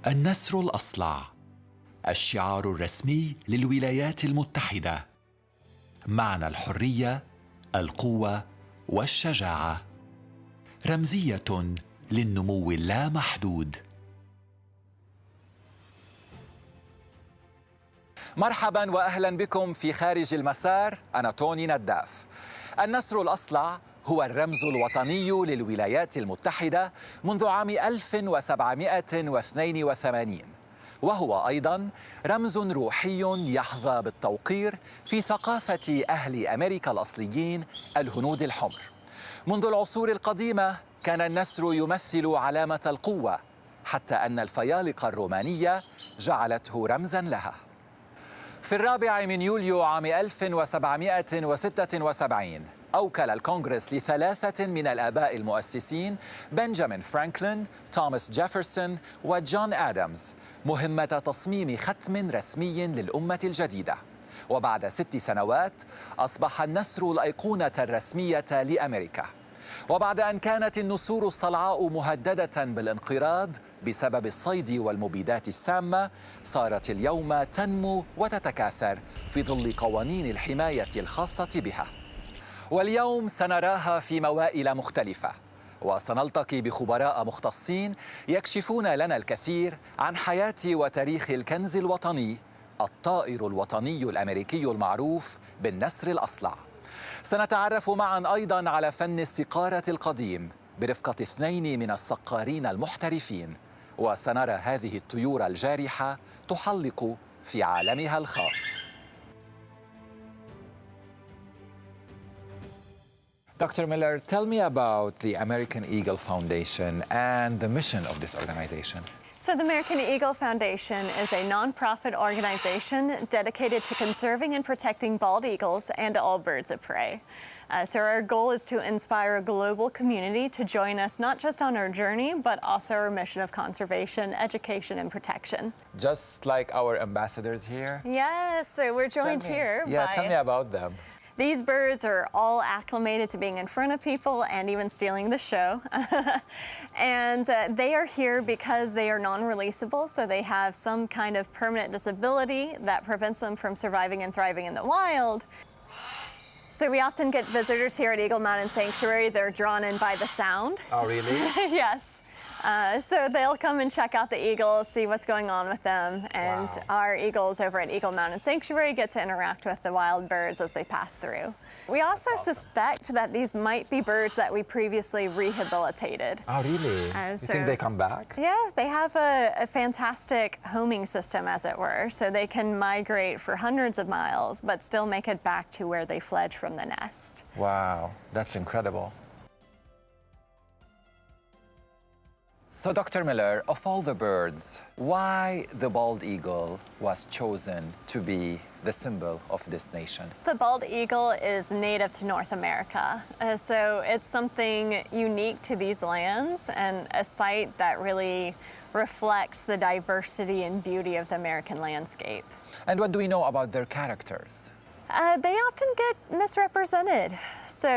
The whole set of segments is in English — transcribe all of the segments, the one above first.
النسر الأصلع، الشعار الرسمي للولايات المتحدة، معنى الحرية، القوة والشجاعة، رمزية للنمو اللامحدود. مرحبا وأهلا بكم في خارج المسار. أنا توني نداف. النسر الأصلع هو الرمز الوطني للولايات المتحدة منذ عام 1782، وهو أيضاً رمز روحي يحظى بالتوقير في ثقافة أهل أمريكا الأصليين الهنود الحمر. منذ العصور القديمة كان النسر يمثل علامة القوة، حتى أن الفيالقة الرومانية جعلته رمزاً لها. في 4 يوليو عام 1776 أوكل الكونغرس ل3 من الآباء المؤسسين بنجامين فرانكلين، توماس جيفرسون وجون آدمز مهمة تصميم ختم رسمي للأمة الجديدة. وبعد 6 سنوات أصبح النسر الأيقونة الرسمية لأمريكا. وبعد أن كانت النسور الصلعاء مهددة بالانقراض بسبب الصيد والمبيدات السامة، صارت اليوم تنمو وتتكاثر في ظل قوانين الحماية الخاصة بها. واليوم سنراها في موائل مختلفة، وسنلتقي بخبراء مختصين يكشفون لنا الكثير عن حياة وتاريخ الكنز الوطني، الطائر الوطني الأميركي المعروف بالنسر الأصلع. سنتعرف معا أيضا على فن السقارة القديم برفقة 2 من السقارين المحترفين، وسنرى هذه الطيور الجارحة تحلق في عالمها الخاص. Dr. Miller, tell me about the American Eagle Foundation and the mission of this organization. So the American Eagle Foundation is a nonprofit organization dedicated to conserving and protecting bald eagles and all birds of prey. So our goal is to inspire a global community to join us not just on our journey, but also our mission of conservation, education, and protection. Just like our ambassadors here? Yes, so we're joined here tell me about them. These birds are all acclimated to being in front of people and even stealing the show. And they are here because they are non-releasable, so they have some kind of permanent disability that prevents them from surviving and thriving in the wild. So we often get visitors here at Eagle Mountain Sanctuary. They're drawn in by the sound. Oh, really? Yes. So they'll come and check out the eagles, see what's going on with them, and our eagles over at Eagle Mountain Sanctuary get to interact with the wild birds as they pass through. We also suspect that these might be birds that we previously rehabilitated. Oh, really? You think they come back? Yeah, they have a fantastic homing system, as it were, so they can migrate for hundreds of miles, but still make it back to where they fled from the nest. Wow, that's incredible. So, Dr. Miller, of all the birds, why the bald eagle was chosen to be the symbol of this nation? The bald eagle is native to North America, so it's something unique to these lands and a site that really reflects the diversity and beauty of the American landscape. And what do we know about their characters? They often get misrepresented. So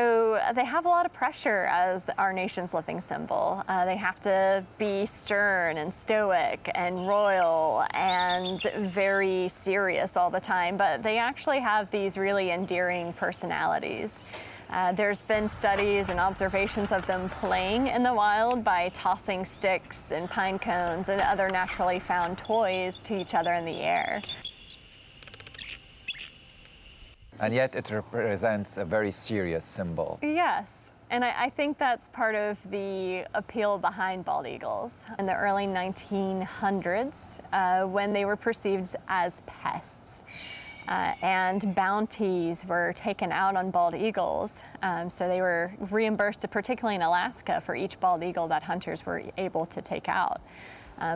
they have a lot of pressure as our nation's living symbol. They have to be stern and stoic and royal and very serious all the time, but they actually have these really endearing personalities. There's been studies and observations of them playing in the wild by tossing sticks and pine cones and other naturally found toys to each other in the air. And yet it represents a very serious symbol. Yes, and I think that's part of the appeal behind bald eagles. In the early 1900s, when they were perceived as pests, and bounties were taken out on bald eagles, so they were reimbursed, particularly in Alaska, for each bald eagle that hunters were able to take out.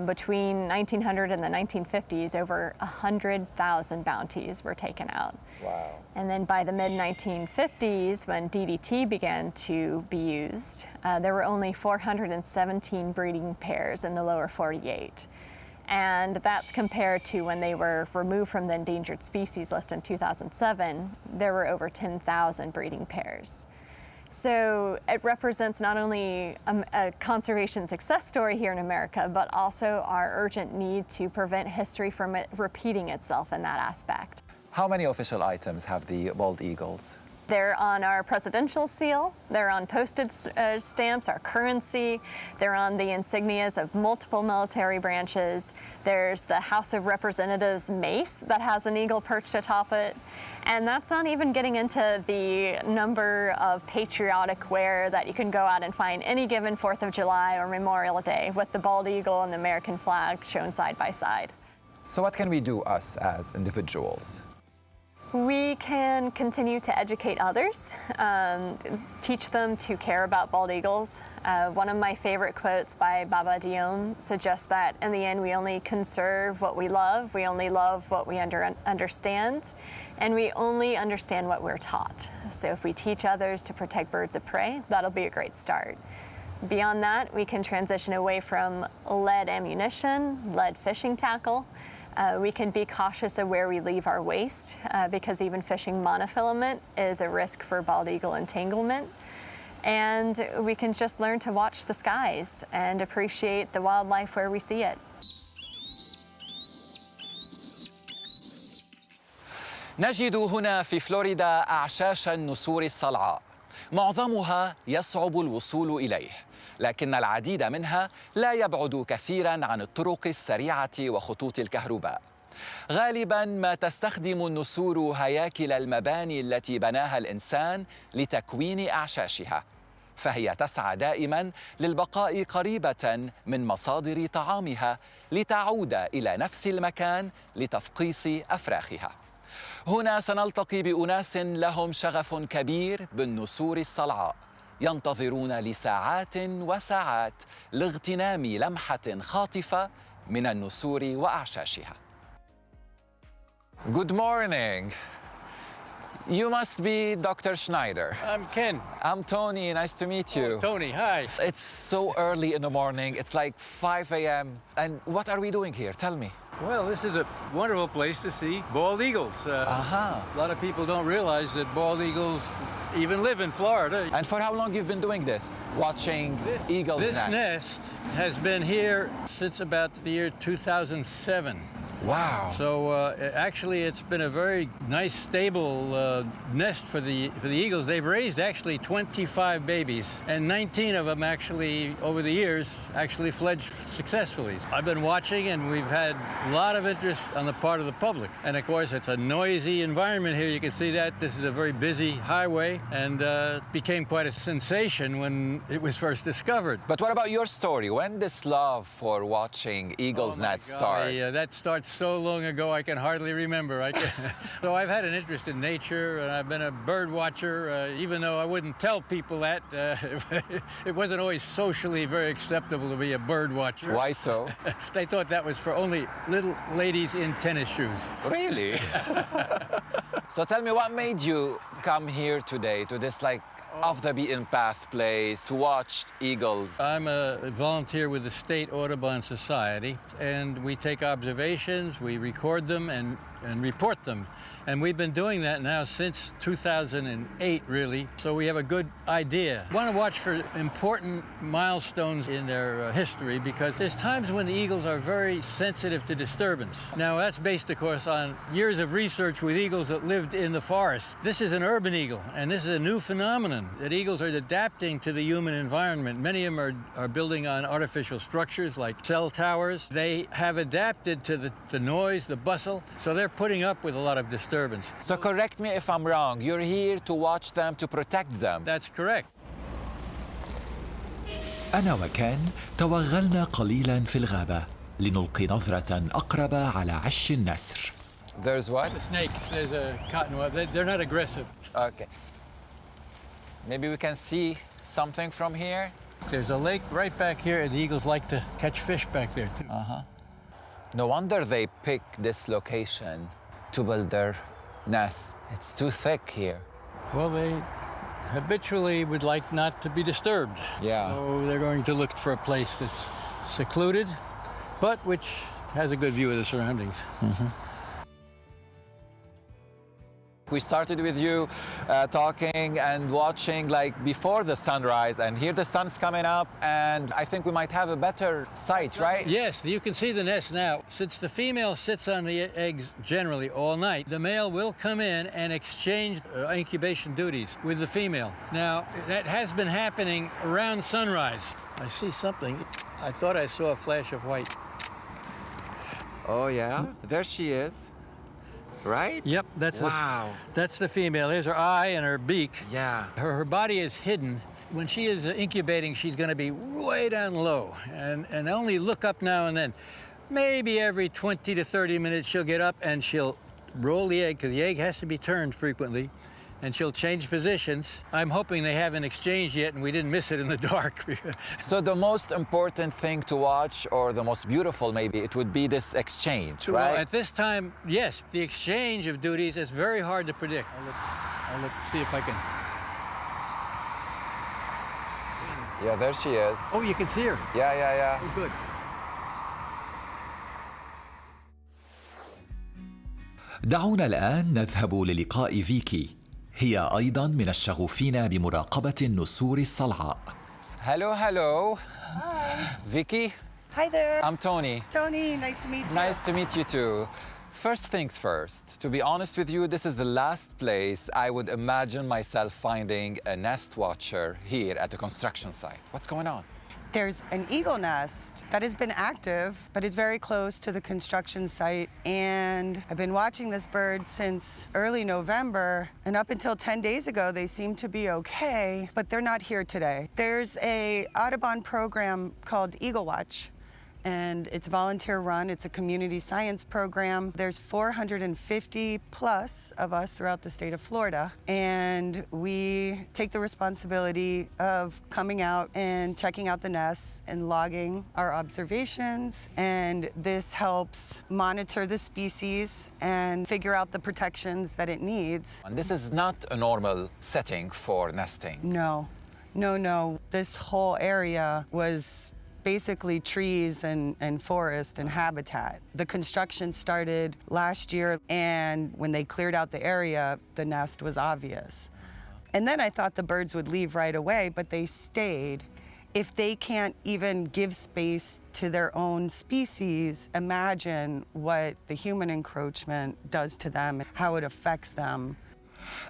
Between 1900 and the 1950s, over 100,000 bounties were taken out. Wow. And then by the mid-1950s, when DDT began to be used, there were only 417 breeding pairs in the lower 48. And that's compared to when they were removed from the endangered species list in 2007, there were over 10,000 breeding pairs. So it represents not only a conservation success story here in America, but also our urgent need to prevent history from it repeating itself in that aspect. How many official items have the bald eagles? They're on our presidential seal, they're on postage stamps, our currency, they're on the insignias of multiple military branches. There's the House of Representatives mace that has an eagle perched atop it. And that's not even getting into the number of patriotic wear that you can go out and find any given 4th of July or Memorial Day with the bald eagle and the American flag shown side by side. So what can we do, us as individuals? We can continue to educate others, teach them to care about bald eagles. One of my favorite quotes by Baba Dionne suggests that in the end we only conserve what we love, we only love what we understand, and we only understand what we're taught. So if we teach others to protect birds of prey, that'll be a great start. Beyond that, we can transition away from lead ammunition, lead fishing tackle. We can be cautious of where we leave our waste because even fishing monofilament is a risk for bald eagle entanglement. And we can just learn to watch the skies and appreciate the wildlife where we see it. نجد هنا في فلوريدا أعشاش النسور الصلعاء. معظمها يصعب الوصول إليه، لكن العديد منها لا يبعد كثيراً عن الطرق السريعة وخطوط الكهرباء. غالباً ما تستخدم النسور هياكل المباني التي بناها الإنسان لتكوين أعشاشها، فهي تسعى دائماً للبقاء قريبة من مصادر طعامها لتعود إلى نفس المكان لتفقيس أفراخها. هنا سنلتقي بأناس لهم شغف كبير بالنسور الصلعاء، ينتظرون لساعات وساعات لاغتنام لمحة خاطفة من النسور وأعشاشها. Good morning. You must be Dr. Schneider. I'm Ken. I'm Tony. Nice to meet you. Oh, Tony, hi. It's so early in the morning. It's like 5 a.m. And what are we doing here? Tell me. Well, this is a wonderful place to see bald eagles. A lot of people don't realize that bald eagles even live in Florida. And for how long you've been doing this? Watching eagles This nest? nest has been here since about the year 2007. Wow. So actually, it's been a very nice, stable nest for the eagles. They've raised actually 25 babies, and 19 of them actually, over the years, actually fledged successfully. I've been watching, and we've had a lot of interest on the part of the public. And of course, it's a noisy environment here. You can see that this is a very busy highway, and it became quite a sensation when it was first discovered. But what about your story? When this love for watching eagles' nests start? Yeah, that starts so long ago I can hardly remember. So I've had an interest in nature, and I've been a bird watcher, even though I wouldn't tell people that. It wasn't always socially very acceptable to be a bird watcher. Why so? They thought that was for only little ladies in tennis shoes. Really? So tell me, what made you come here today to this off the beaten path place to watch eagles? I'm a volunteer with the State Audubon Society, and we take observations, we record them and report them. And we've been doing that now since 2008, really, so we have a good idea. We want to watch for important milestones in their history, because there's times when the eagles are very sensitive to disturbance. Now, that's based, of course, on years of research with eagles that lived in the forest. This is an urban eagle, and this is a new phenomenon, that eagles are adapting to the human environment. Many of them are building on artificial structures like cell towers. They have adapted to the noise, the bustle, so they're putting up with a lot of disturbance. So correct me if I'm wrong, you're here to watch them, to protect them. That's correct. أنا وكان توغلنا قليلاً في الغابة لنلقي نظرة أقرب على عش النسر. There's what? The snakes, there's a cottonwood. They're not aggressive. Okay. Maybe we can see something from here? There's a lake right back here, and the eagles like to catch fish back there, too. No wonder they pick this location to build their nest. It's too thick here. Well, they habitually would like not to be disturbed. Yeah. So they're going to look for a place that's secluded, but which has a good view of the surroundings. We started with you talking and watching like before the sunrise, and here the sun's coming up, and I think we might have a better sight, right? Yes, you can see the nest now. Since the female sits on the eggs generally all night, the male will come in and exchange incubation duties with the female. Now, that has been happening around sunrise. I see something. I thought I saw a flash of white. Oh yeah, there she is. Right? Yep, that's that's the female. There's her eye and her beak. Yeah. Her body is hidden. When she is incubating, she's going to be way down low and only look up now and then. Maybe every 20 to 30 minutes she'll get up and she'll roll the egg, because the egg has to be turned frequently, and she'll change positions. I'm hoping they haven't exchanged yet and we didn't miss it in the dark. So the most important thing to watch, or the most beautiful maybe, it would be this exchange, right? Well, at this time, yes, the exchange of duties is very hard to predict. I'll look, see if I can. Yeah, there she is. Oh, you can see her. Yeah. Oh, good. دعونا الآن نذهب للقاء فيكي. هي أيضاً من الشغوفين بمراقبة النسور الصلعاء. Hello. Hi. Vicky? Hi there. I'm Tony. Tony, nice to meet you. Nice to meet you too. First things first, to be honest with you, this is the last place I would imagine myself finding a nest watcher here at the construction site. What's going on? There's an eagle nest that has been active, but it's very close to the construction site. And I've been watching this bird since early November, and up until 10 days ago, they seemed to be okay, but they're not here today. There's a Audubon program called Eagle Watch, and it's volunteer run. It's a community science program. There's 450 plus of us throughout the state of Florida, and we take the responsibility of coming out and checking out the nests and logging our observations, and this helps monitor the species and figure out the protections that it needs. And this is not a normal setting for nesting. No. This whole area was basically trees and forest and habitat. The construction started last year, and when they cleared out the area, the nest was obvious. And then I thought the birds would leave right away, but they stayed. If they can't even give space to their own species, imagine what the human encroachment does to them, how it affects them.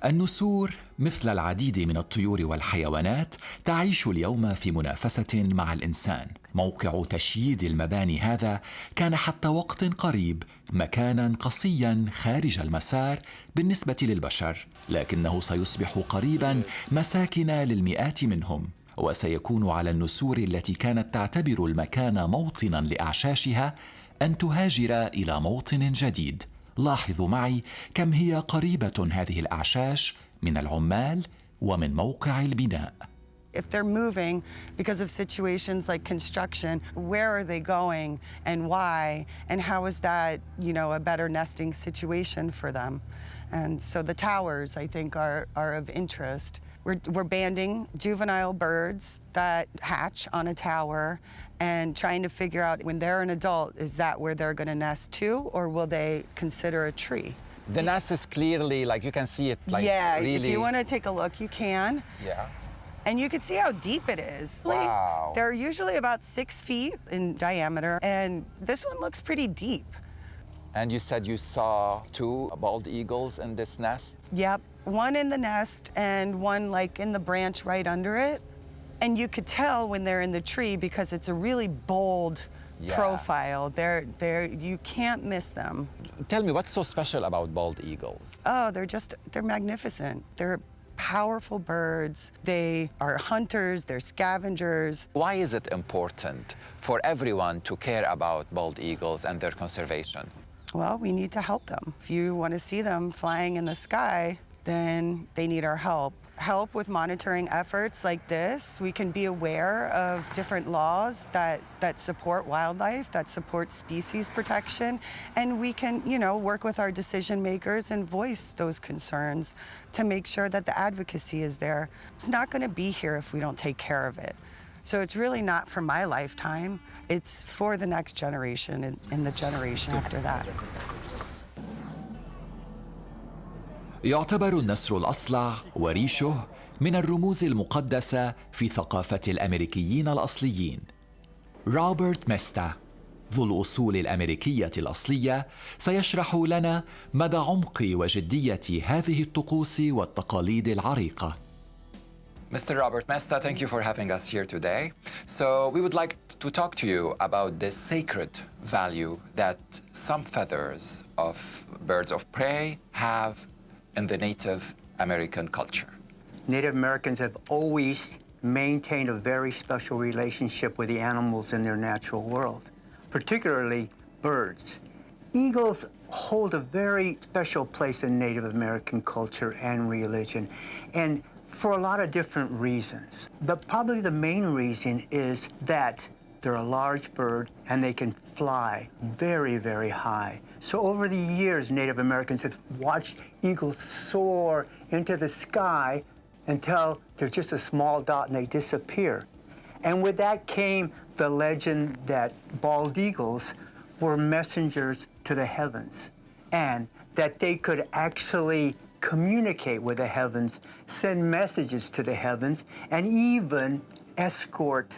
النسور مثل العديد من الطيور والحيوانات تعيش اليوم في منافسة مع الإنسان. موقع تشييد المباني هذا كان حتى وقت قريب مكاناً قصياً خارج المسار بالنسبة للبشر، لكنه سيصبح قريباً مساكن للمئات منهم، وسيكون على النسور التي كانت تعتبر المكان موطناً لأعشاشها أن تهاجر إلى موطن جديد. لاحظوا معي كم هي قريبة هذه الأعشاش من العمال ومن موقع البناء. If they're moving because of situations like construction, where are they going and why? And how is that, a better nesting situation for them? And so the towers, I think, are of interest. We're banding juvenile birds that hatch on a tower and trying to figure out when they're an adult, is that where they're going to nest too, or will they consider a tree? The nest is clearly, you can see it, really... if you want to take a look, you can. Yeah. And you can see how deep it is. Wow. They're usually about 6 feet in diameter, and this one looks pretty deep. And you said you saw 2 bald eagles in this nest? Yep, one in the nest and one in the branch right under it. And you could tell when they're in the tree because it's a really bold profile. You can't miss them. Tell me, what's so special about bald eagles? Oh, they're magnificent. They're powerful birds. They are hunters, they're scavengers. Why is it important for everyone to care about bald eagles and their conservation? Well, we need to help them. If you want to see them flying in the sky, then they need our help. Help with monitoring efforts like this. We can be aware of different laws that support wildlife, that support species protection, and we can, work with our decision makers and voice those concerns to make sure that the advocacy is there. It's not going to be here if we don't take care of it. So it's really not for my lifetime. It's for the next generation and the generation after that. يعتبر النسر الأصلع وريشه من الرموز المقدسة في ثقافة الأميركيين الأصليين. روبرت ميستا ذو الأصول الأميركية الأصلية سيشرح لنا مدى عمق وجدية هذه الطقوس والتقاليد العريقة. Mr. Robert Mesta, thank you for having us here today. So we would like to talk to you about this sacred value that some feathers of birds of prey have in the Native American culture. Native Americans have always maintained a very special relationship with the animals in their natural world, particularly birds. Eagles hold a very special place in Native American culture and religion, and for a lot of different reasons. But probably the main reason is that they're a large bird and they can fly very, very high. So over the years, Native Americans have watched eagles soar into the sky until they're just a small dot and they disappear. And with that came the legend that bald eagles were messengers to the heavens, and that they could actually communicate with the heavens, send messages to the heavens, and even escort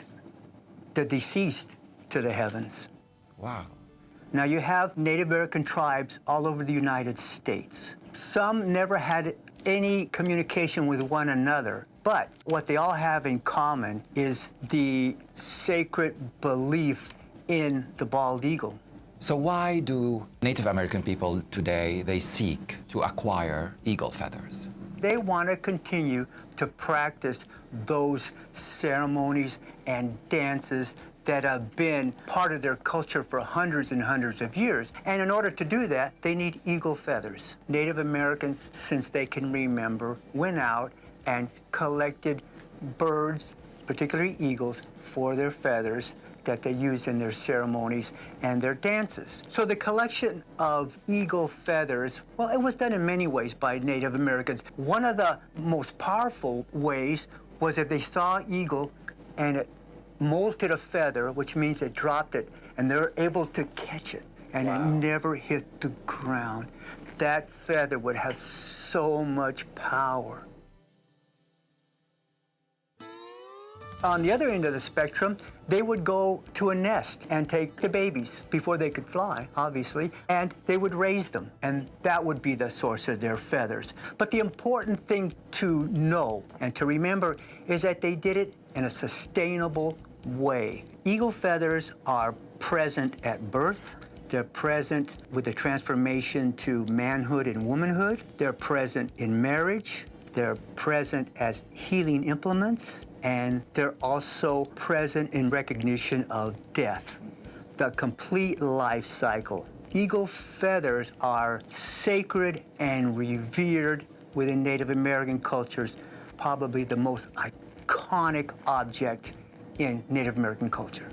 the deceased to the heavens. Wow. Now you have Native American tribes all over the United States. Some never had any communication with one another, but what they all have in common is the sacred belief in the bald eagle. So why do Native American people today, they seek to acquire eagle feathers? They want to continue to practice those ceremonies and dances that have been part of their culture for hundreds and hundreds of years. And in order to do that, they need eagle feathers. Native Americans, since they can remember, went out and collected birds, particularly eagles, for their feathers that they used in their ceremonies and their dances. So the collection of eagle feathers, well, it was done in many ways by Native Americans. One of the most powerful ways was if they saw an eagle and it molted a feather, which means it dropped it, and they're able to catch it, and It never hit the ground. That feather would have so much power. On the other end of the spectrum, they would go to a nest and take the babies before they could fly, obviously, and they would raise them, and that would be the source of their feathers. But the important thing to know and to remember is that they did it in a sustainable way. Eagle feathers are present at birth. They're present with the transformation to manhood and womanhood. They're present in marriage. They're present as healing implements. And they're also present in recognition of death, the complete life cycle. Eagle feathers are sacred and revered within Native American cultures, probably the most iconic object in Native American culture.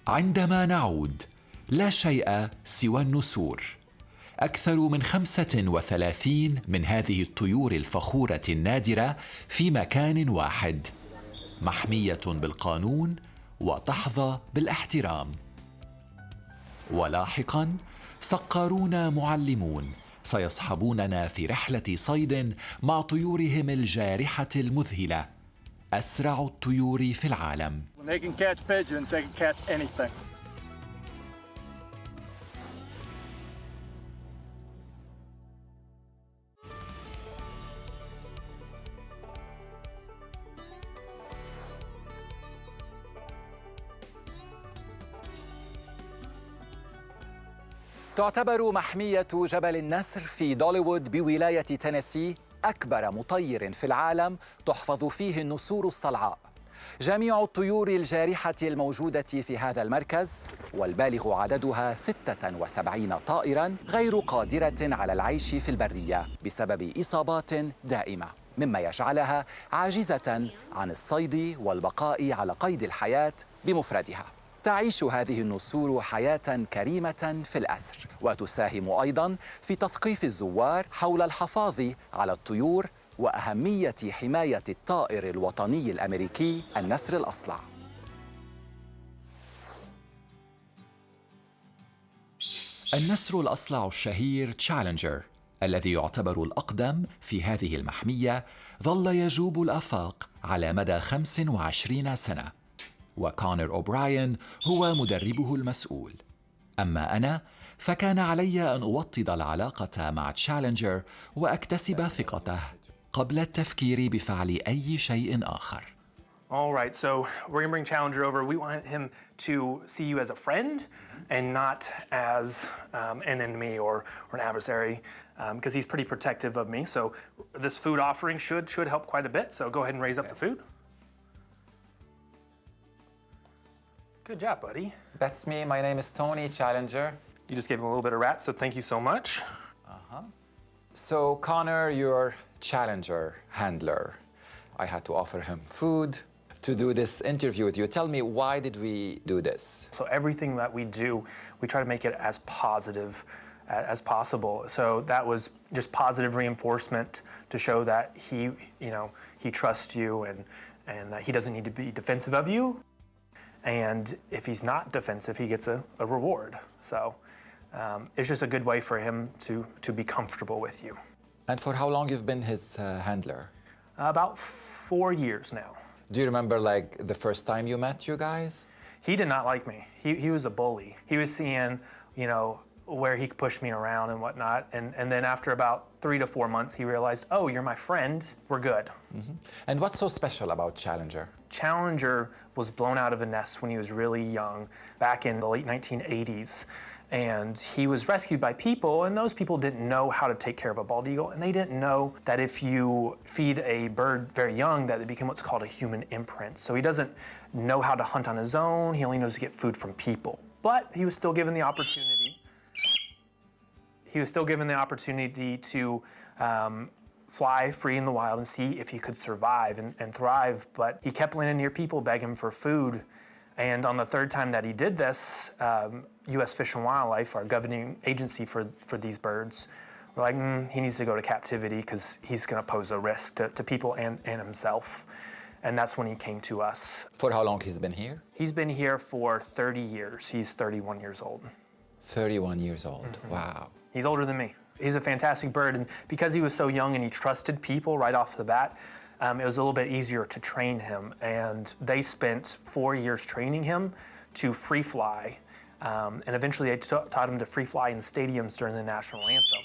عندما نعود لا شيء سوى النسور. أكثر من 35 من هذه الطيور الفخورة النادرة في مكان واحد، محمية بالقانون وتحظى بالاحترام. ولاحقاً صقارون معلمون سيصحبوننا في رحلة صيد مع طيورهم الجارحة المذهلة، أسرع الطيور في العالم. They can catch pigeons, they can catch anything. تعتبر محمية جبل النسر في دوليوود بولاية تينيسي أكبر مطير في العالم تحفظ فيه النسور الصلعاء. جميع الطيور الجارحة الموجودة في هذا المركز، والبالغ عددها 76 طائراً، غير قادرة على العيش في البرية بسبب إصابات دائمة، مما يجعلها عاجزة عن الصيد والبقاء على قيد الحياة بمفردها. تعيش هذه النسور حياة كريمة في الأسر، وتساهم أيضاً في تثقيف الزوار حول الحفاظ على الطيور وأهمية حماية الطائر الوطني الأميركي النسر الأصلع. النسر الأصلع الشهير تشالنجر الذي يعتبر الأقدم في هذه المحمية ظل يجوب الآفاق على مدى 25 سنة، وكونر أوبراين هو مدربه المسؤول. أما أنا فكان علي أن أوطد العلاقة مع تشالنجر وأكتسب ثقته قبل التفكير بفعل أي شيء آخر. All right, so we're gonna bring Challenger over. We want him to see you as a friend and not as an enemy or an adversary, because he's pretty protective of me. So this food offering should help quite a bit. So go ahead and raise up the food. Good job, buddy. That's me. My name is Tony Challenger. You just gave him a little bit of rat, so thank you so much. So Connor, your Challenger handler. I had to offer him food to do this interview with you. Tell me, why did we do this? So everything that we do, we try to make it as positive as possible. So that was just positive reinforcement to show that he trusts you and that he doesn't need to be defensive of you. And if he's not defensive, he gets a reward. So it's just a good way for him to be comfortable with you. And for how long you've been his handler? About 4 years now. Do you remember like the first time you met you guys? He did not like me. He was a bully. He was seeing, where he could push me around and whatnot. And then after about 3 to 4 months, he realized, oh, you're my friend, we're good. Mm-hmm. And what's so special about Challenger? Challenger was blown out of a nest when he was really young, back in the late 1980s. And he was rescued by people, and those people didn't know how to take care of a bald eagle, and they didn't know that if you feed a bird very young, that they become what's called a human imprint. So he doesn't know how to hunt on his own, he only knows to get food from people. But he was still given the opportunity. He was still given the opportunity to fly free in the wild and see if he could survive and thrive, but he kept landing near people, begging for food. And on the third time that he did this, U.S. Fish and Wildlife, our governing agency for these birds, were like, he needs to go to captivity because he's going to pose a risk to people and himself. And that's when he came to us. For how long he's been here? He's been here for 30 years. He's 31 years old. 31 years old, wow. He's older than me. He's a fantastic bird, and because he was so young and he trusted people right off the bat, it was a little bit easier to train him. And they spent 4 years training him to free fly, and eventually they taught him to free fly in stadiums during the national anthem.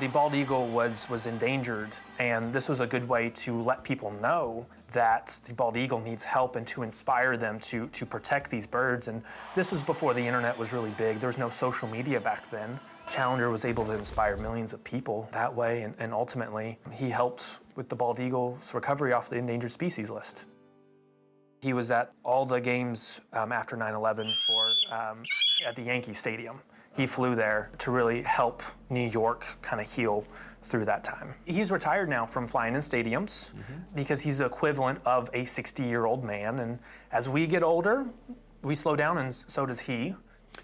The bald eagle was endangered, and this was a good way to let people know that the bald eagle needs help and to inspire them to protect these birds. And this was before the internet was really big. There was no social media back then. Challenger was able to inspire millions of people that way, and ultimately he helped with the bald eagle's recovery off the endangered species list. He was at all the games after 9/11 at the Yankee Stadium. He flew there to really help New York kind of heal through that time. He's retired now from flying in stadiums because he's the equivalent of a 60-year-old man. And as we get older, we slow down, and so does he.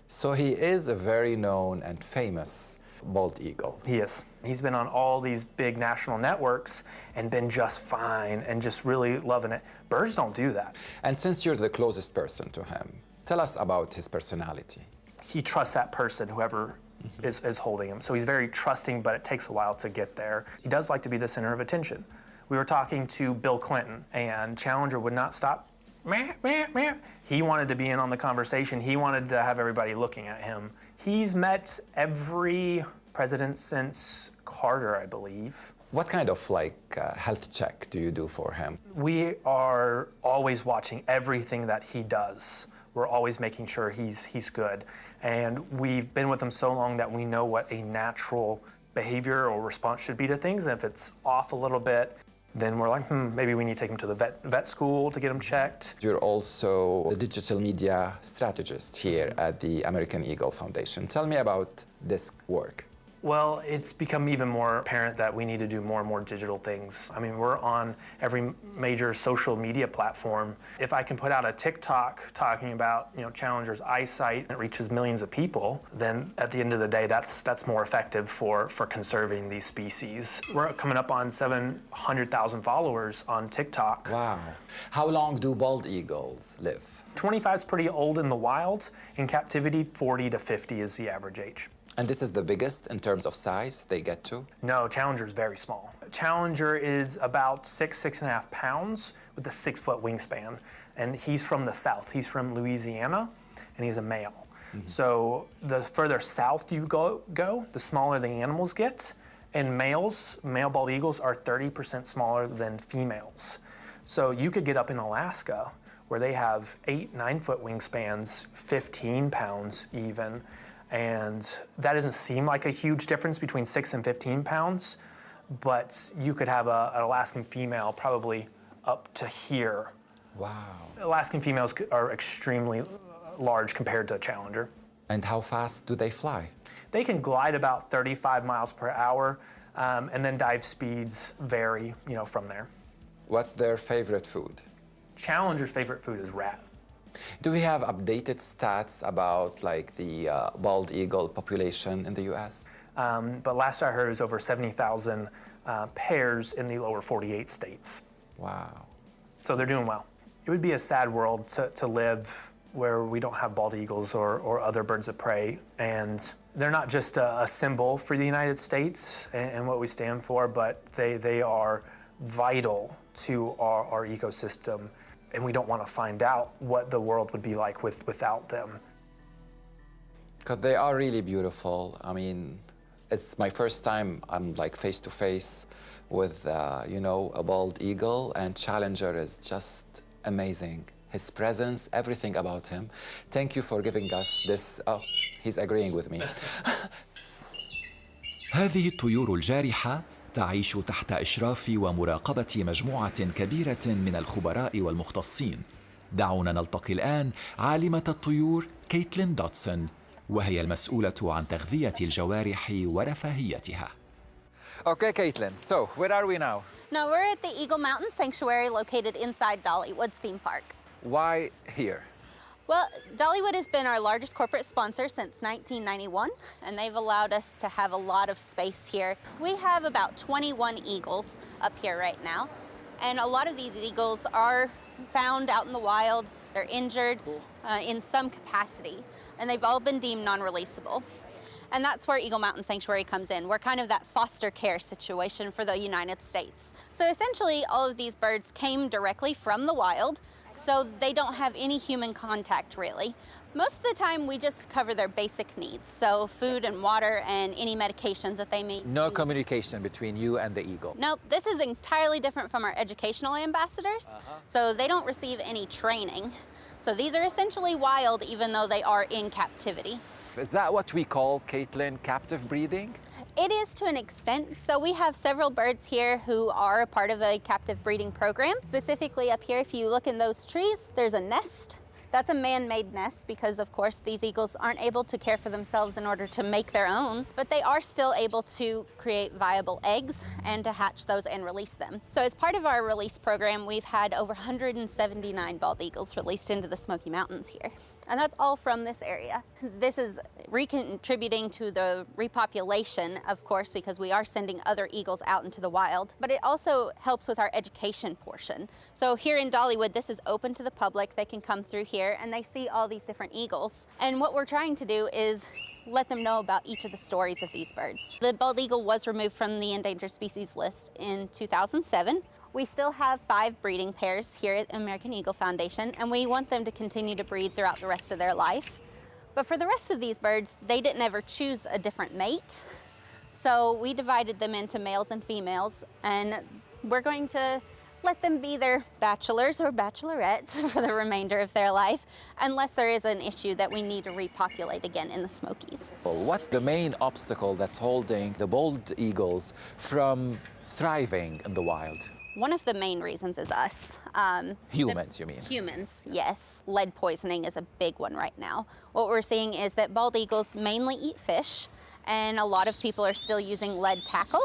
So he is a very known and famous bald eagle. He is. He's been on all these big national networks and been just fine and just really loving it. Birds don't do that. And since you're the closest person to him, tell us about his personality. He trusts that person, whoever is holding him. So he's very trusting, but it takes a while to get there. He does like to be the center of attention. We were talking to Bill Clinton, and Challenger would not stop. Meh, meh, meh. He wanted to be in on the conversation. He wanted to have everybody looking at him. He's met every president since Carter, I believe. What kind of health check do you do for him? We are always watching everything that he does. We're always making sure he's good. And we've been with him so long that we know what a natural behavior or response should be to things. And if it's off a little bit, then we're like, maybe we need to take him to the vet school to get him checked. You're also the digital media strategist here at the American Eagle Foundation. Tell me about this work. Well, it's become even more apparent that we need to do more and more digital things. I mean, we're on every major social media platform. If I can put out a TikTok talking about, Challenger's eyesight, and it reaches millions of people, then at the end of the day, that's more effective for conserving these species. We're coming up on 700,000 followers on TikTok. Wow. How long do bald eagles live? 25 is pretty old in the wild. In captivity, 40 to 50 is the average age. And this is the biggest in terms of size they get to? No, Challenger is very small. Challenger is about 6.5 pounds with a 6-foot wingspan. And he's from the south. He's from Louisiana, and he's a male. So the further south you go, the smaller the animals get. And male bald eagles are 30% smaller than females. So you could get up in Alaska where they have 8-9-foot wingspans, 15 pounds even. And that doesn't seem like a huge difference between 6 and 15 pounds, but you could have an Alaskan female probably up to here. Wow. Alaskan females are extremely large compared to a Challenger. And how fast do they fly? They can glide about 35 miles per hour, and then dive speeds vary, from there. What's their favorite food? Challenger's favorite food is rat. Do we have updated stats about the bald eagle population in the U.S.? But last I heard it was over 70,000 pairs in the lower 48 states. Wow. So they're doing well. It would be a sad world to live where we don't have bald eagles or other birds of prey. And they're not just a symbol for the United States and what we stand for, but they are vital to our ecosystem. And we don't want to find out what the world would be like without them. Because they are really beautiful. I mean, it's my first time I'm face to face with, a bald eagle, and Challenger is just amazing. His presence, everything about him. Thank you for giving us this. Oh, he's agreeing with me. هذه الطيور الجارحة تعيش تحت إشراف ومراقبة مجموعة كبيرة من الخبراء والمختصين. دعونا نلتقي الآن عالمة الطيور كيتلين دوتسون، وهي المسؤولة عن تغذية الجوارح ورفاهيتها. Okay, Caitlin, so where are we now? Now we're at the Eagle Mountain Sanctuary located inside Dollywood's theme park. Why here? Well, Dollywood has been our largest corporate sponsor since 1991, and they've allowed us to have a lot of space here. We have about 21 eagles up here right now, and a lot of these eagles are found out in the wild. They're injured in some capacity, and they've all been deemed non-releasable. And that's where Eagle Mountain Sanctuary comes in. We're kind of that foster care situation for the United States. So essentially, all of these birds came directly from the wild, so they don't have any human contact, really. Most of the time, we just cover their basic needs, so food and water and any medications that they may need. No communication between you and the eagle? Nope, this is entirely different from our educational ambassadors, so they don't receive any training. So these are essentially wild, even though they are in captivity. Is that what we call, Caitlin, captive breeding? It is to an extent. So we have several birds here who are a part of a captive breeding program. Specifically up here, if you look in those trees, there's a nest. That's a man-made nest because, of course, these eagles aren't able to care for themselves in order to make their own, but they are still able to create viable eggs and to hatch those and release them. So as part of our release program, we've had over 179 bald eagles released into the Smoky Mountains here. And that's all from this area. This is recontributing to the repopulation, of course, because we are sending other eagles out into the wild, but it also helps with our education portion. So here in Dollywood, this is open to the public. They can come through here and they see all these different eagles. And what we're trying to do is let them know about each of the stories of these birds. The bald eagle was removed from the endangered species list in 2007. We still have 5 breeding pairs here at the American Eagle Foundation, and we want them to continue to breed throughout the rest of their life. But for the rest of these birds, they didn't ever choose a different mate. So we divided them into males and females, and we're going to let them be their bachelors or bachelorettes for the remainder of their life, unless there is an issue that we need to repopulate again in the Smokies. Well, what's the main obstacle that's holding the bald eagles from thriving in the wild? One of the main reasons is us. Humans, you mean? Humans, yes. Lead poisoning is a big one right now. What we're seeing is that bald eagles mainly eat fish, and a lot of people are still using lead tackle.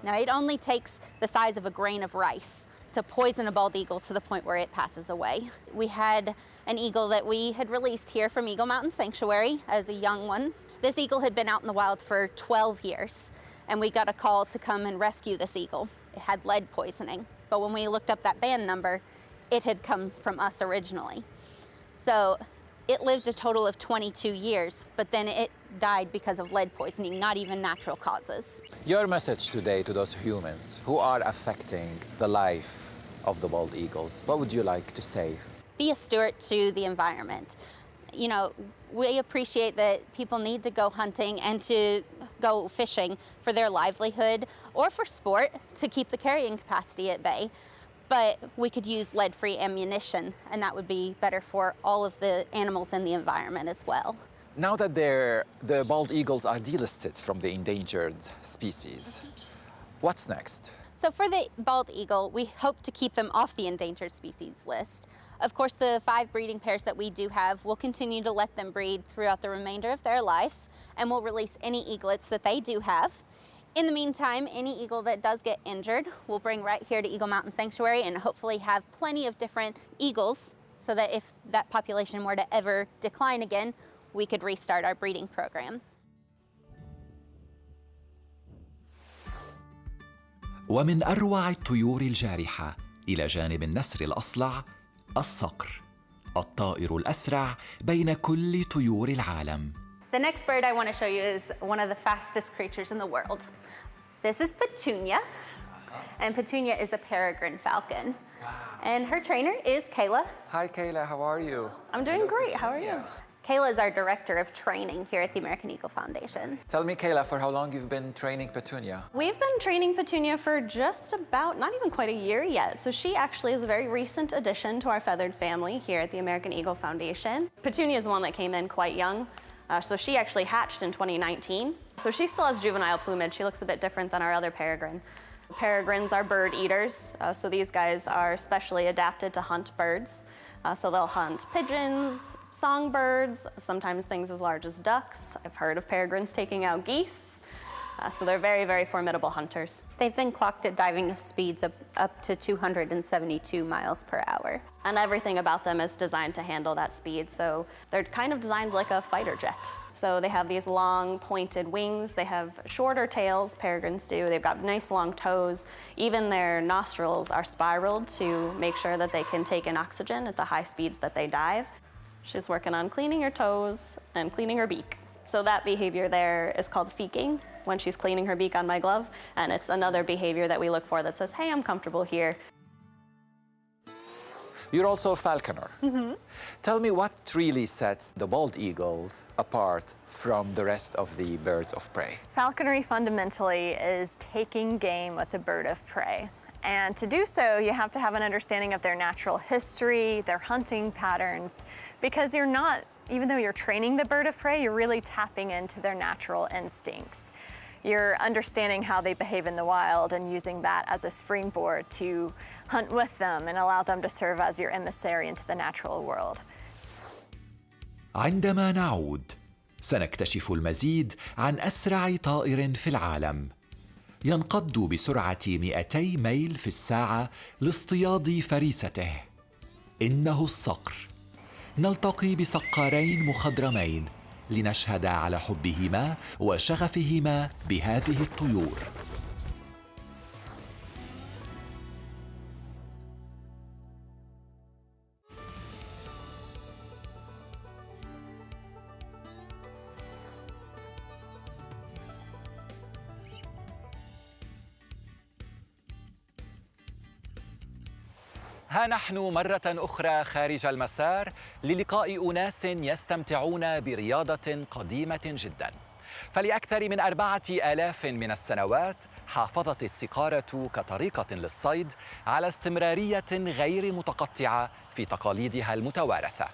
Now, it only takes the size of a grain of rice to poison a bald eagle to the point where it passes away. We had an eagle that we had released here from Eagle Mountain Sanctuary as a young one. This eagle had been out in the wild for 12 years, and we got a call to come and rescue this eagle. It had lead poisoning. But when we looked up that band number, it had come from us originally. So It lived a total of 22 years, but then it died because of lead poisoning, not even natural causes. Your message today to those humans who are affecting the life of the bald eagles, what would you like to say? Be a steward to the environment. You know, we appreciate that people need to go hunting and to go fishing for their livelihood or for sport to keep the carrying capacity at bay. But we could use lead-free ammunition, and that would be better for all of the animals in the environment as well. Now that the bald eagles are delisted from the endangered species, what's next? So for the bald eagle, we hope to keep them off the endangered species list. Of course, the 5 breeding pairs that we do have, we'll continue to let them breed throughout the remainder of their lives, and we'll release any eaglets that they do have. In the meantime, any eagle that does get injured, we'll bring right here to Eagle Mountain Sanctuary and hopefully have plenty of different eagles so that if that population were to ever decline again, we could restart our breeding program. ومن أروع الطيور الجارحة إلى جانب النسر الأصلع الصقر، الطائر الأسرع بين كل طيور العالم. The next bird I want to show you is one of the fastest creatures in the world. This is Petunia, and Petunia is a peregrine falcon. And her trainer is Kayla. Hi, Kayla, how are you? I'm doing great, how are you? Kayla is our director of training here at the American Eagle Foundation. Tell me, Kayla, for how long you've been training Petunia? We've been training Petunia for just about, not even quite a year yet. So she actually is a very recent addition to our feathered family here at the American Eagle Foundation. Petunia is the one that came in quite young. So she actually hatched in 2019. So she still has juvenile plumage. She looks a bit different than our other peregrine. Peregrines are bird eaters. So these guys are specially adapted to hunt birds. So they'll hunt pigeons, songbirds, sometimes things as large as ducks. I've heard of peregrines taking out geese. So they're very, very formidable hunters. They've been clocked at diving speeds of up to 272 miles per hour. And everything about them is designed to handle that speed. So they're kind of designed like a fighter jet. So they have these long pointed wings. They have shorter tails, peregrines do. They've got nice long toes. Even their nostrils are spiraled to make sure that they can take in oxygen at the high speeds that they dive. She's working on cleaning her toes and cleaning her beak. So that behavior there is called feeking, when she's cleaning her beak on my glove. And it's another behavior that we look for that says, hey, I'm comfortable here. You're also a falconer. Tell me what really sets the bald eagles apart from the rest of the birds of prey. Falconry fundamentally is taking game with a bird of prey. And to do so, you have to have an understanding of their natural history, their hunting patterns, because you're not, even though you're training the bird of prey, you're really tapping into their natural instincts. You're understanding how they behave in the wild and using that as a springboard to hunt with them and allow them to serve as your emissary into the natural world. عندما نعود سنكتشف المزيد عن أسرع طائر في العالم، ينقض بسرعة 200 ميل في الساعة لاصطياد فريسته. إنه الصقر. نلتقي بصقارين مخضرمين لنشهد على حبهما وشغفهما بهذه الطيور. ها نحن مرة أخرى خارج المسار للقاء أناس يستمتعون برياضة قديمة جداً. فلأكثر من 4000 من السنوات حافظت الصقارة كطريقة للصيد على استمرارية غير متقطعة في تقاليدها المتوارثة.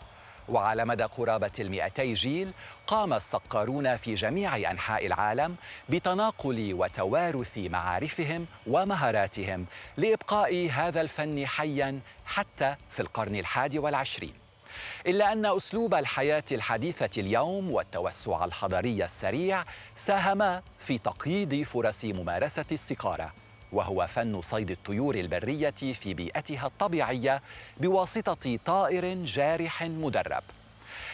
وعلى مدى قرابة 200 جيل قام الصقارون في جميع أنحاء العالم بتناقل وتوارث معارفهم ومهاراتهم لإبقاء هذا الفن حياً حتى في القرن ال21. إلا أن أسلوب الحياة الحديثة اليوم والتوسع الحضري السريع ساهما في تقييد فرص ممارسة الصقارة، وهو فن صيد الطيور البرية في بيئتها الطبيعية بواسطة طائر جارح مدرب.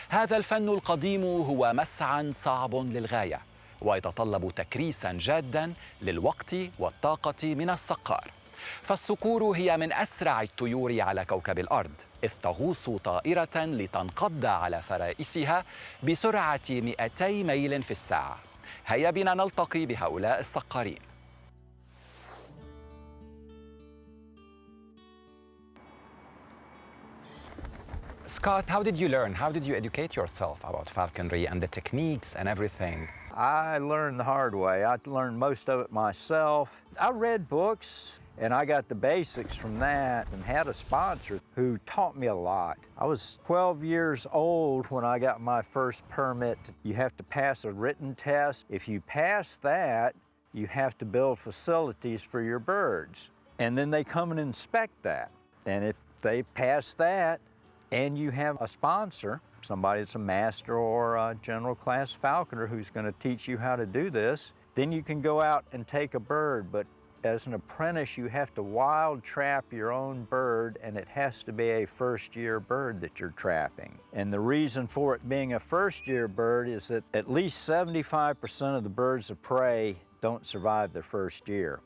هذا الفن القديم هو مسعى صعب للغاية، ويتطلب تكريساً جاداً للوقت والطاقة من الصقار. فالصقور هي من أسرع الطيور على كوكب الأرض، إذ تغوص طائرة لتنقض على فرائسها بسرعة 200 ميل في الساعة. هيا بنا نلتقي بهؤلاء الصقارين. Scott, how did you learn? How did you educate yourself about falconry and the techniques and everything? I learned the hard way. I learned most of it myself. I read books and I got the basics from that and had a sponsor who taught me a lot. I was 12 years old when I got my first permit. You have to pass a written test. If you pass that, you have to build facilities for your birds. And then they come and inspect that. And if they pass that and you have a sponsor, somebody that's a master or a general class falconer who's going to teach you how to do this, then you can go out and take a bird. But as an apprentice, you have to wild trap your own bird, and it has to be a first-year bird that you're trapping. And the reason for it being a first-year bird is that at least 75% of the birds of prey don't survive their first year.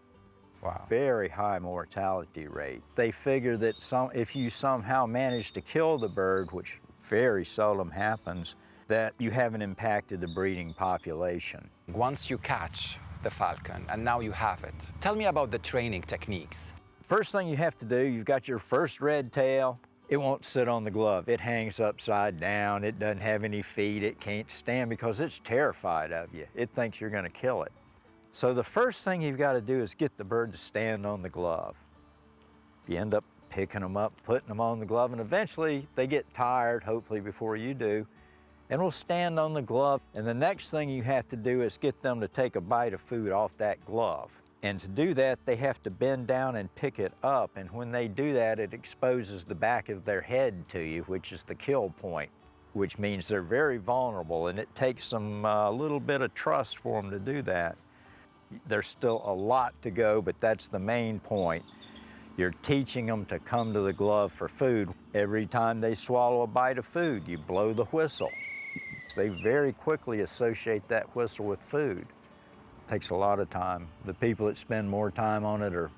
Wow. Very high mortality rate. They figure that if you somehow manage to kill the bird, which very seldom happens, that you haven't impacted the breeding population. Once you catch the falcon and now you have it, tell me about the training techniques. First thing you have to do, you've got your first red tail. It won't sit on the glove. It hangs upside down. It doesn't have any feet. It can't stand because it's terrified of you. It thinks you're going to kill it. So the first thing you've got to do is get the bird to stand on the glove. You end up picking them up, putting them on the glove, and eventually they get tired, hopefully before you do, and will stand on the glove. And the next thing you have to do is get them to take a bite of food off that glove. And to do that, they have to bend down and pick it up. And when they do that, it exposes the back of their head to you, which is the kill point, which means they're very vulnerable. And it takes them a little bit of trust for them to do that. There's still a lot to go, but that's the main point. You're teaching them to come to the glove for food. Every time they swallow a bite of food, you blow the whistle. They very quickly associate that whistle with food. Takes a lot of time. The people that spend more time on it are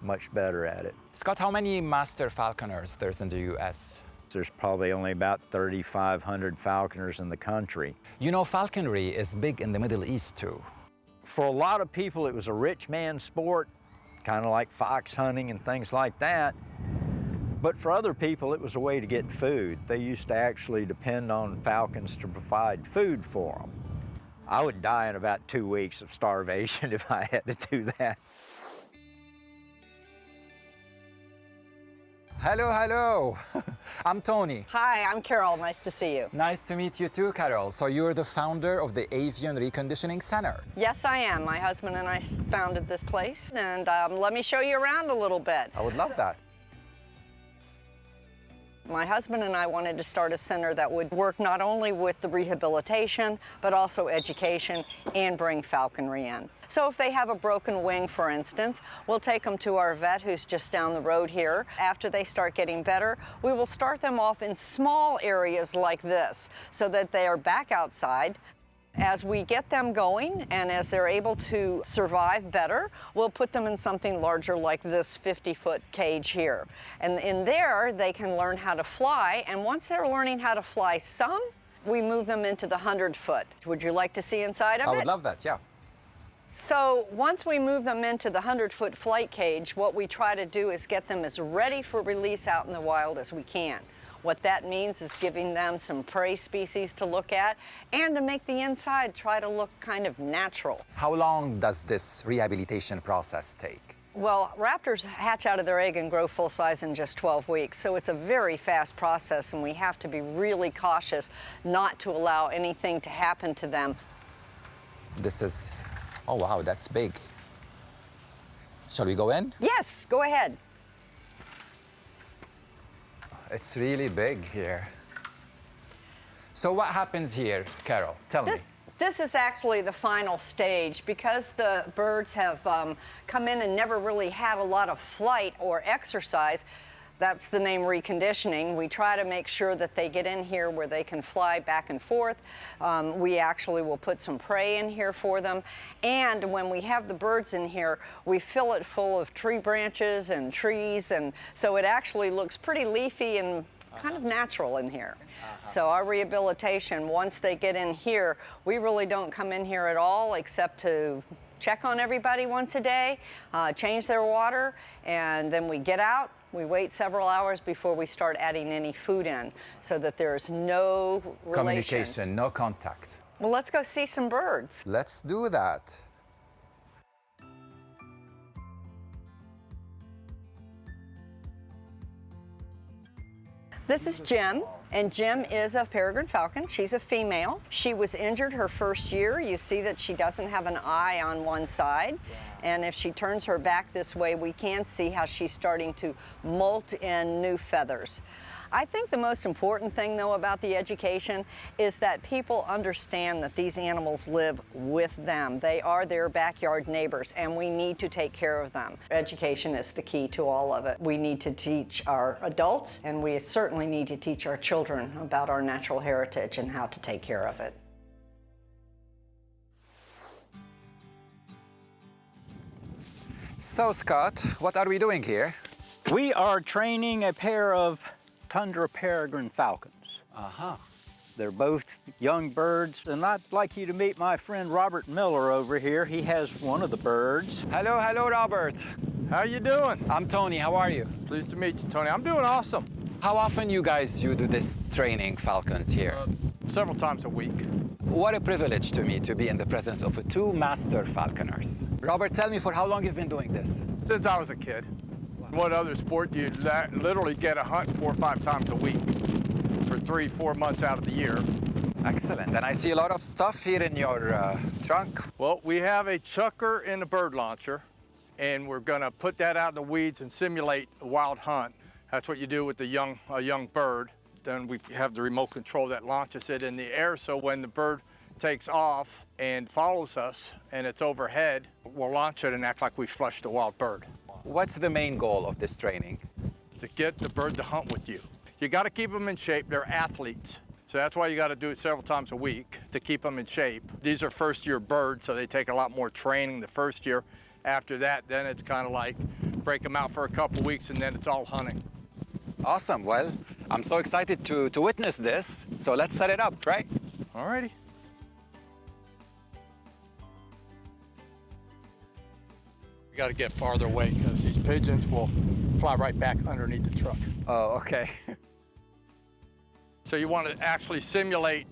much better at it. Scott, how many master falconers there's in the U.S.? There's probably only about 3,500 falconers in the country. You know, falconry is big in the Middle East too. For a lot of people, it was a rich man's sport, kind of like fox hunting and things like that. But for other people, it was a way to get food. They used to actually depend on falcons to provide food for them. I would die in about 2 weeks of starvation if I had to do that. Hello, hello. I'm Tony. Hi, I'm Carol. Nice to see you. Nice to meet you too, Carol. So you're the founder of the Avian Reconditioning Center. Yes, I am. My husband and I founded this place, and let me show you around a little bit. I would love that. My husband and I wanted to start a center that would work not only with the rehabilitation, but also education and bring falconry in. So if they have a broken wing, for instance, we'll take them to our vet who's just down the road here. After they start getting better, we will start them off in small areas like this so that they are back outside. As we get them going and as they're able to survive better, we'll put them in something larger like this 50-foot cage here. And in there, they can learn how to fly. And once they're learning how to fly some, we move them into the 100-foot. Would you like to see inside of it? I would love that, yeah. So once we move them into the 100-foot flight cage, what we try to do is get them as ready for release out in the wild as we can. What that means is giving them some prey species to look at and to make the inside try to look kind of natural. How long does this rehabilitation process take? Well, raptors hatch out of their egg and grow full size in just 12 weeks, so it's a very fast process, and we have to be really cautious not to allow anything to happen to them. This is, oh wow, that's big. Shall we go in? Yes, go ahead. It's really big here. So what happens here, Carol? Tell me. This is actually the final stage. Because the birds have come in and never really had a lot of flight or exercise, that's the name reconditioning. We try to make sure that they get in here where they can fly back and forth. We actually will put some prey in here for them. And when we have the birds in here, we fill it full of tree branches and trees. And so it actually looks pretty leafy and kind of natural in here. So our rehabilitation, once they get in here, we really don't come in here at all except to check on everybody once a day, change their water, and then we get out. We wait several hours before we start adding any food in so that there's no relation. Communication, no contact. Well, let's go see some birds. Let's do that. This is Jim, and Jim is a Peregrine Falcon. She's a female. She was injured her first year. You see that she doesn't have an eye on one side. And if she turns her back this way, we can see how she's starting to molt in new feathers. I think the most important thing, though, about the education is that people understand that these animals live with them. They are their backyard neighbors, and we need to take care of them. Education is the key to all of it. We need to teach our adults, and we certainly need to teach our children about our natural heritage and how to take care of it. So, Scott, what are we doing here? We are training a pair of tundra peregrine falcons. They're both young birds, and I'd like you to meet my friend Robert Miller over here. He has one of the birds. Hello, hello, Robert. How you doing? I'm Tony. How are you? Pleased to meet you, Tony. I'm doing awesome. How often you do this training falcons here? Several times a week. What a privilege to me to be in the presence of two master falconers. Robert, tell me, for how long you've been doing this? Since I was a kid. What other sport do you literally get a hunt 4 or 5 times a week for 3, 4 months out of the year? Excellent. And I see a lot of stuff here in your trunk. Well, we have a chucker and a bird launcher, and we're going to put that out in the weeds and simulate a wild hunt. That's what you do with a young bird. Then we have the remote control that launches it in the air, so when the bird takes off and follows us and it's overhead, we'll launch it and act like we flushed a wild bird. What's the main goal of this training? To get the bird to hunt with you. You got to keep them in shape. They're athletes. So that's why you got to do it several times a week to keep them in shape. These are first-year birds, so they take a lot more training the first year. After that, then it's kind of like break them out for a couple weeks and then it's all hunting. Awesome. Well, I'm so excited to witness this. So let's set it up, right? All righty. We got to get farther away because these pigeons will fly right back underneath the truck. Oh, okay. So you want to actually simulate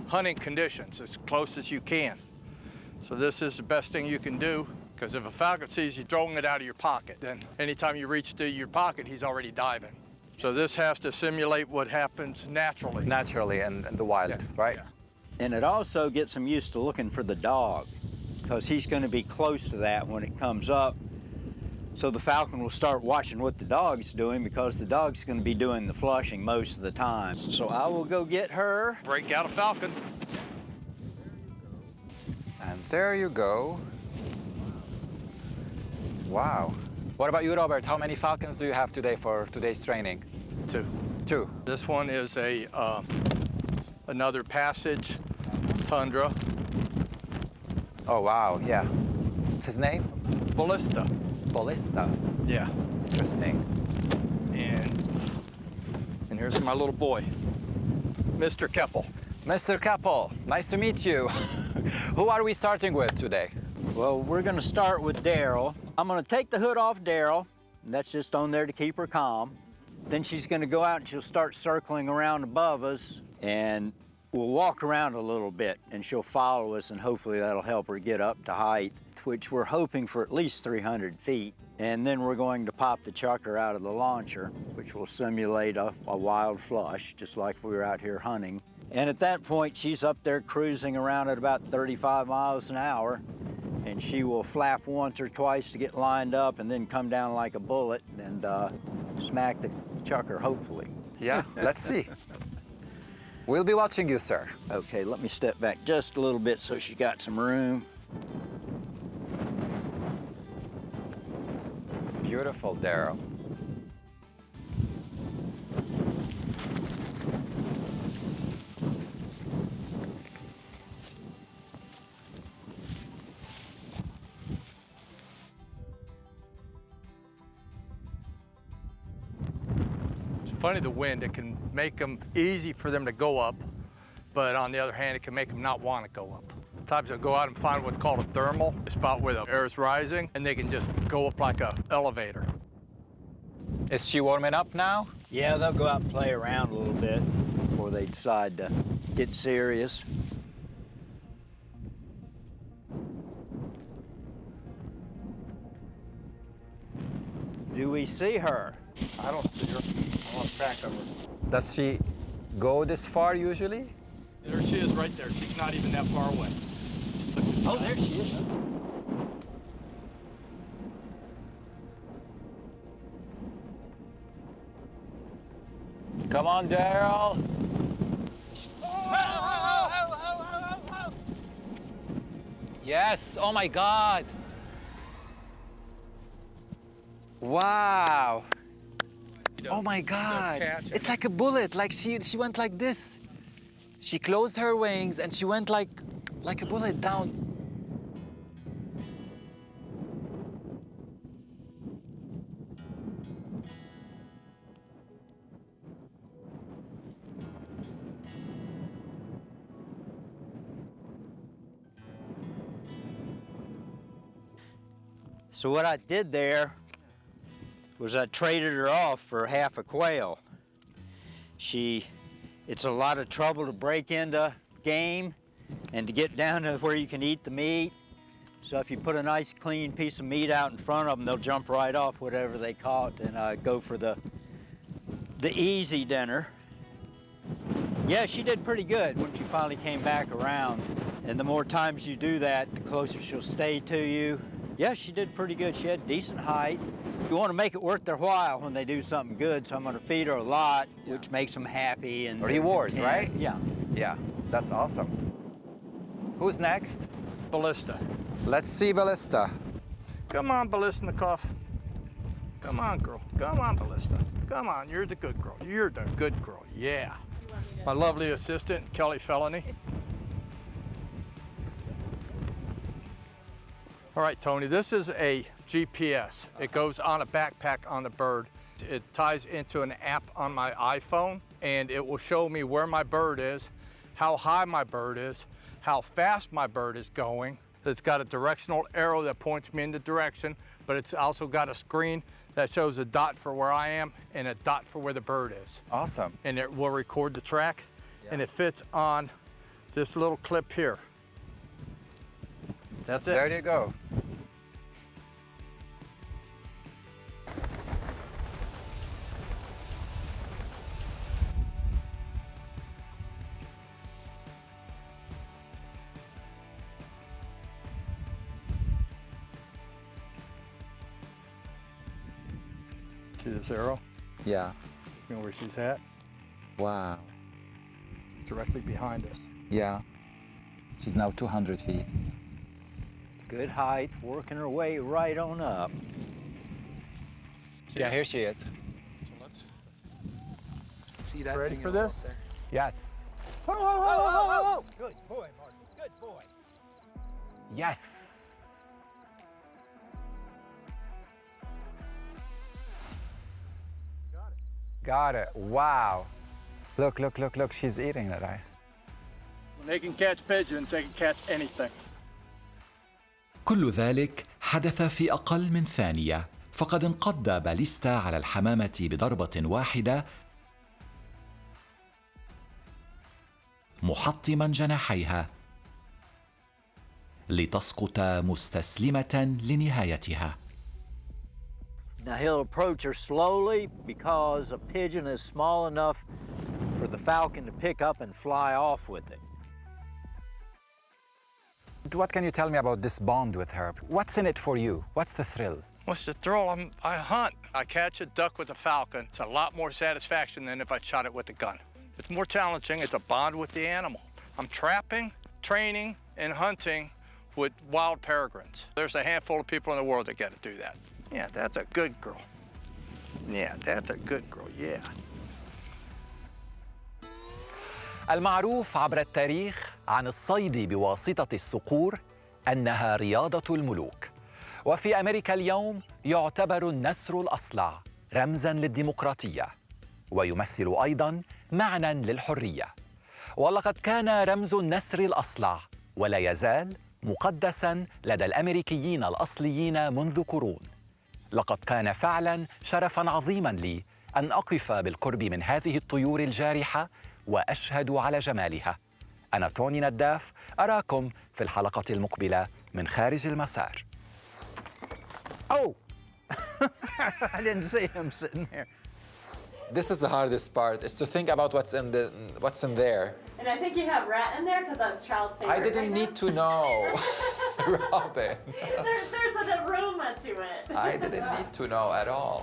hunting conditions as close as you can. So this is the best thing you can do, because if a falcon sees you throwing it out of your pocket, then anytime you reach to your pocket, he's already diving. So this has to simulate what happens naturally. Naturally in the wild, right? Yeah. And it also gets him used to looking for the dog, because he's going to be close to that when it comes up. So the falcon will start watching what the dog's doing, because the dog's going to be doing the flushing most of the time. So I will go get her. Break out a falcon. And there you go. Wow. What about you, Robert? How many falcons do you have today for today's training? 2. 2. This one is another passage tundra. Oh, wow, yeah. What's his name? Ballista. Ballista. Yeah. Interesting. And here's my little boy, Mr. Keppel. Mr. Keppel, nice to meet you. Who are we starting with today? Well, we're going to start with Daryl. I'm going to take the hood off Daryl. That's just on there to keep her calm. Then she's going to go out and she'll start circling around above us, and we'll walk around a little bit, and she'll follow us, and hopefully that'll help her get up to height, which we're hoping for at least 300 feet. And then we're going to pop the chucker out of the launcher, which will simulate a wild flush, just like if we were out here hunting. And at that point, she's up there cruising around at about 35 miles an hour, and she will flap once or twice to get lined up and then come down like a bullet and smack the chucker, hopefully. Yeah, let's see. We'll be watching you, sir. Okay, let me step back just a little bit so she got some room. Beautiful, Daryl. funny, the wind, it can make them easy for them to go up, but on the other hand, it can make them not want to go up. Sometimes they'll go out and find what's called a thermal, a spot where the air is rising, and they can just go up like an elevator. Is she warming up now? Yeah, they'll go out and play around a little bit before they decide to get serious. Do we see her? I don't see her. I lost track of her. Does she go this far usually? There she is right there. She's not even that far away. Oh, there she is. Come on, Daryl. Yes, oh my God. Wow. Oh my God. It's like a bullet, like she went like this. She closed her wings and she went like a bullet down. So what I did there was I traded her off for half a quail. It's a lot of trouble to break into game and to get down to where you can eat the meat. So if you put a nice clean piece of meat out in front of them, they'll jump right off whatever they caught and go for the easy dinner. Yeah, she did pretty good when she finally came back around. And the more times you do that, the closer she'll stay to you. Yeah, she did pretty good. She had decent height. You want to make it worth their while when they do something good, so I'm going to feed her a lot, which makes them happy. And Rewards, right? Yeah. Yeah, that's awesome. Who's next? Ballista. Let's see Ballista. Come on, Balistnikov. Come on, girl. Come on, Ballista. Come on, you're the good girl. You're the good girl, yeah. My lovely assistant, Kelly Felony. All right, Tony, this is a GPS. It goes on a backpack on the bird. It ties into an app on my iPhone, and it will show me where my bird is, how high my bird is, how fast my bird is going. It's got a directional arrow that points me in the direction, but it's also got a screen that shows a dot for where I am and a dot for where the bird is. Awesome. And it will record the track, and it fits on this little clip here. That's it. There you go. See this arrow? Yeah. You know where she's at? Wow. Directly behind us. Yeah. She's now 200 feet. Good height, working her way right on up. Yeah, here she is. So let's See that? ready for this? Yes. Oh! Good boy, Martin. Good boy. Yes. Got it. Wow. Look, look, look, look. She's eating it, right? When they can catch pigeons, they can catch anything. كل ذلك حدث في أقل من ثانية، فقد انقض باليستا على الحمامة بضربة واحدة محطما جناحيها لتسقط مستسلمة لنهايتها. Now he'll approach her slowly because a pigeon is small enough for the falcon to pick up and fly off with it. What can you tell me about this bond with her? What's in it for you? What's the thrill? What's the thrill? I hunt. I catch a duck with a falcon. It's a lot more satisfaction than if I shot it with a gun. It's more challenging. It's a bond with the animal. I'm trapping, training, and hunting with wild peregrines. There's a handful of people in the world that get to do that. Yeah, that's a good girl. Yeah, that's a good girl, yeah. المعروف عبر التاريخ عن الصيد بواسطة الصقور أنها رياضة الملوك. وفي أمريكا اليوم يعتبر النسر الأصلع رمزاً للديمقراطية. ويمثل أيضاً معنى للحرية. ولقد كان رمز النسر الأصلع ولا يزال مقدساً لدى الأميركيين الأصليين منذ قرون. لقد كان فعلاً شرفاً عظيماً لي أن أقف بالقرب من هذه الطيور الجارحة وأشهد على جمالها. أنا توني نداف، أراكم في الحلقة المقبلة من خارج المسار. Oh, I didn't see him sitting there. This is the hardest part, is to think about what's in there. And I think you have rat in there because that's Charles' favorite. I didn't need to know, Robin. There's an aroma to it. I didn't need to know at all.